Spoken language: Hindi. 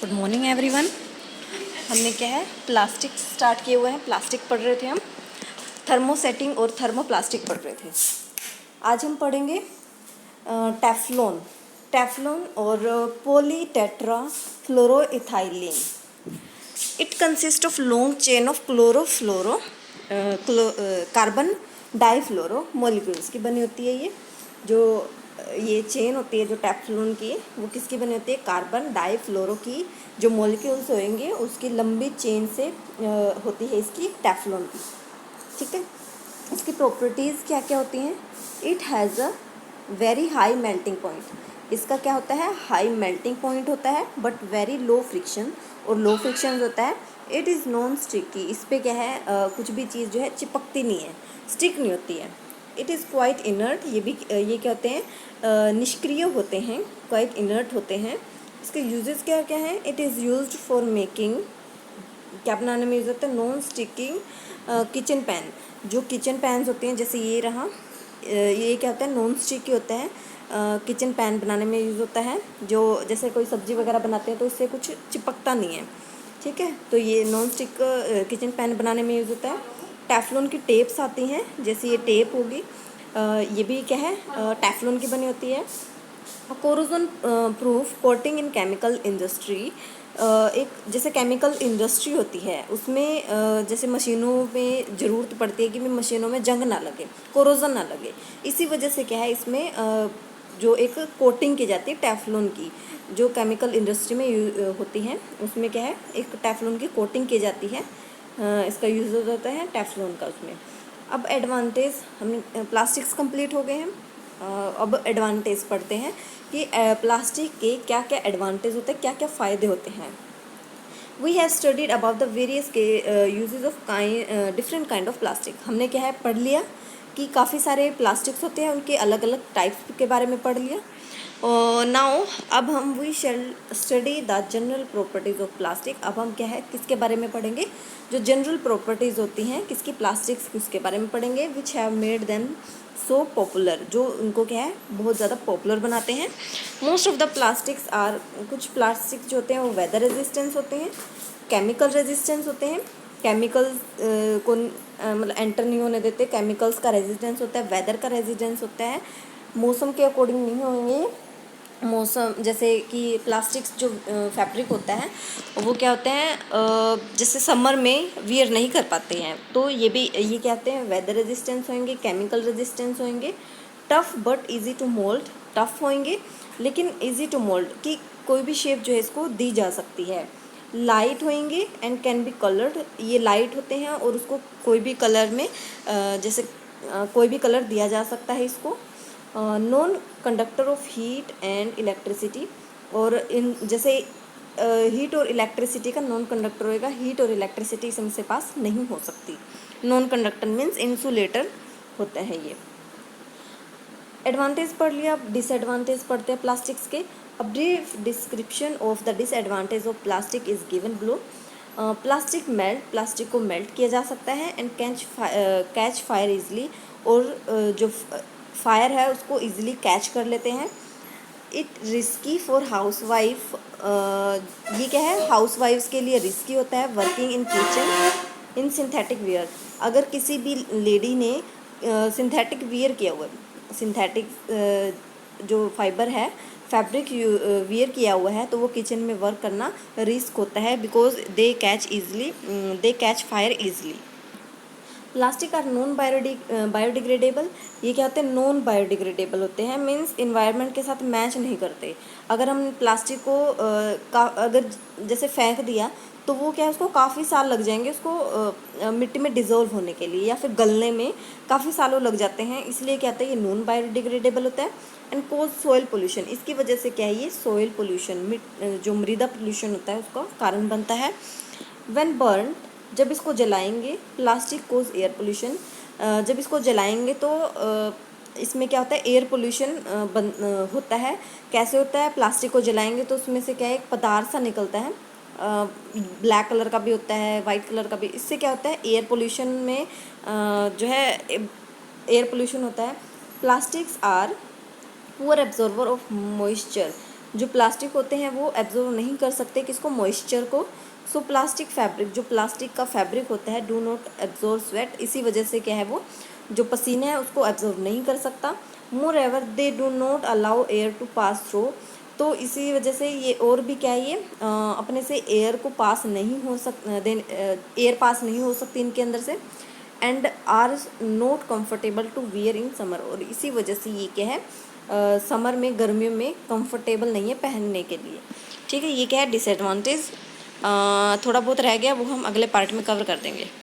Good morning everyone. हमने क्या है प्लास्टिक स्टार्ट किए हुए हैं। प्लास्टिक पढ़ रहे थे हम, थर्मोसेटिंग और थर्मोप्लास्टिक पढ़ रहे थे। आज हम पढ़ेंगे टेफ्लॉन टेफ्लॉन और polytetrafluoroethylene. It consist of long chain of chlorofluorocarbon difluoro molecules की बनी होती है। ये चेन होती है जो टेफ्लॉन की, वो किसकी बनी होती है? कार्बन डाईफ्लोरो की जो मॉलिक्यूल्स होंगे उसकी लंबी चेन से होती है इसकी टेफ्लॉन की। ठीक है, इसकी प्रॉपर्टीज़ क्या क्या होती हैं? It has a very high melting point. इसका क्या होता है? हाई मेल्टिंग पॉइंट होता है, बट वेरी लो फ्रिक्शन, और लो फ्रिक्शन होता है। It is non sticky. इस पर क्या है, कुछ भी चीज़ जो है चिपकती नहीं है, स्टिक नहीं होती है। It is quite inert. ये क्या होते हैं? निष्क्रिय होते हैं, क्वाइट इनर्ट होते हैं। इसके यूजेस क्या क्या हैं? It is used for making, क्या बनाने में यूज़ होता है? Non sticking kitchen pan. जो किचन पैन्स होते हैं, जैसे ये रहा, ये क्या होता है? नॉन स्टिकी होता है। किचन पैन बनाने में यूज़ होता है। जो जैसे कोई सब्ज़ी वगैरह बनाते हैं तो इससे कुछ चिपकता नहीं है। ठीक है, तो ये नॉन स्टिक किचन पैन बनाने में यूज़ होता है। टेफ्लॉन की टेप्स आती हैं, जैसे ये टेप होगी, ये भी क्या है? टेफ्लॉन की बनी होती है। कोरोजन प्रूफ कोटिंग इन केमिकल इंडस्ट्री। एक जैसे केमिकल इंडस्ट्री होती है उसमें जैसे मशीनों में ज़रूरत पड़ती है कि मशीनों में जंग ना लगे, कोरोजन ना लगे। इसी वजह से क्या है, इसमें जो एक कोटिंग की जाती है टेफ्लॉन की, जो केमिकल इंडस्ट्री में होती है, उसमें क्या है, एक टेफ्लॉन की कोटिंग की जाती है। इसका यूज़ होता है टेफ्लॉन का उसमें। अब एडवांटेज, हमने प्लास्टिक्स कंप्लीट हो गए हैं। अब एडवांटेज पढ़ते हैं कि प्लास्टिक के क्या क्या एडवांटेज होते हैं, क्या क्या फ़ायदे होते हैं। We have studied about the various के uses of different kind of plastic. हमने क्या है पढ़ लिया कि काफ़ी सारे प्लास्टिक्स होते हैं, उनके अलग अलग टाइप्स के बारे में पढ़ लिया। नाउ अब हम we shall study the general properties of plastic. अब हम क्या है किसके बारे में पढ़ेंगे? जो जनरल प्रॉपर्टीज़ होती हैं किसकी, प्लास्टिक्स, उसके बारे में पढ़ेंगे। Which have made them so popular, जो उनको क्या है बहुत ज़्यादा पॉपुलर बनाते हैं। Most of the plastics are, कुछ प्लास्टिक जो होते हैं वो वेदर रेजिस्टेंस होते हैं, केमिकल रेजिस्टेंस होते हैं। केमिकल्स को मतलब एंटर नहीं होने देते। केमिकल्स का रेजिस्टेंस होता है, वेदर का रेजिस्टेंस होता है। मौसम के अकॉर्डिंग नहीं होंगे। मौसम जैसे कि प्लास्टिक्स जो फैब्रिक होता है वो क्या होते हैं, जैसे समर में वियर नहीं कर पाते हैं, तो ये क्या होते हैं? वेदर रेजिस्टेंस होंगे, केमिकल रेजिस्टेंस होंगे। Tough but easy to mould, tough होंगे लेकिन इजी टू मोल्ड, कि कोई भी शेप जो है इसको दी जा सकती है। लाइट होंगे एंड कैन बी कलर्ड, ये लाइट होते हैं और उसको कोई भी कलर में जैसे कोई भी कलर दिया जा सकता है इसको। Non conductor of heat and electricity, और इन जैसे हीट और इलेक्ट्रिसिटी का नॉन कंडक्टर होएगा, हीट और इलेक्ट्रिसिटी इनसे पास नहीं हो सकती। नॉन कंडक्टर मीन्स इंसुलेटर होता है ये। एडवांटेज पढ़ लिया, अब डिसएडवांटेज पढ़ते हैं प्लास्टिक्स के। A brief description of the disadvantage of plastic is given below. Plastic melt, plastic को मेल्ट किया जा सकता है, एंड कैच फायर इजली, और जो फायर है उसको इजीली कैच कर लेते हैं। It risky for house wife, ये क्या है, हाउस वाइफ्स के लिए रिस्की होता है। Working in kitchen in synthetic wear, अगर किसी भी लेडी ने सिंथेटिक वियर किया हुआ है, सिंथेटिक जो फाइबर है, फैब्रिक वियर किया हुआ है, तो वो किचन में वर्क करना रिस्क होता है, because they catch fire easily. Plastic are non biodegradable, ये क्या होते हैं? नॉन बायोडिग्रेडेबल होते हैं, मीन्स इन्वायरमेंट के साथ मैच नहीं करते। अगर हम प्लास्टिक को अगर जैसे फेंक दिया तो वो क्या है, उसको काफ़ी साल लग जाएंगे उसको मिट्टी में डिज़ोल्व होने के लिए, या फिर गलने में काफ़ी सालों लग जाते हैं। इसलिए क्या होता है, ये नॉन बायोडिग्रेडेबल होता है। एंड कोज सॉइल पोल्यूशन, इसकी वजह से क्या है, ये सॉइल पोल्यूशन, जो मृदा पोल्यूशन होता है उसका कारण बनता है। व्हेन बर्न, जब इसको जलाएंगे, प्लास्टिक कोज एयर पोल्यूशन, जब इसको जलाएंगे तो इसमें क्या होता है, एयर पोल्यूशन होता है। कैसे होता है? प्लास्टिक को जलाएंगे तो उसमें से क्या है, एक पदार्थ सा निकलता है, ब्लैक कलर का भी होता है, वाइट कलर का भी। इससे क्या होता है, एयर पोल्यूशन में जो है एयर पोल्यूशन होता है। Plastics are poor absorber of moisture, जो प्लास्टिक होते हैं वो एब्जॉर्व नहीं कर सकते किसको, मॉइस्चर को। सो प्लास्टिक फैब्रिक, जो प्लास्टिक का फैब्रिक होता है, डू नॉट एब्जॉर्व स्वेट, इसी वजह से क्या है वो जो पसीने है उसको एब्जॉर्व नहीं कर सकता। Moreover they do not allow air to pass through, तो इसी वजह से ये और भी क्या है, ये अपने से एयर को पास नहीं हो एयर पास नहीं हो सकती इनके अंदर से। And are not comfortable to wear in summer, और इसी वजह से ये क्या है समर में, गर्मियों में कंफर्टेबल नहीं है पहनने के लिए। ठीक है, ये क्या है डिसएडवांटेज। थोड़ा बहुत रह गया वो हम अगले पार्ट में कवर कर देंगे।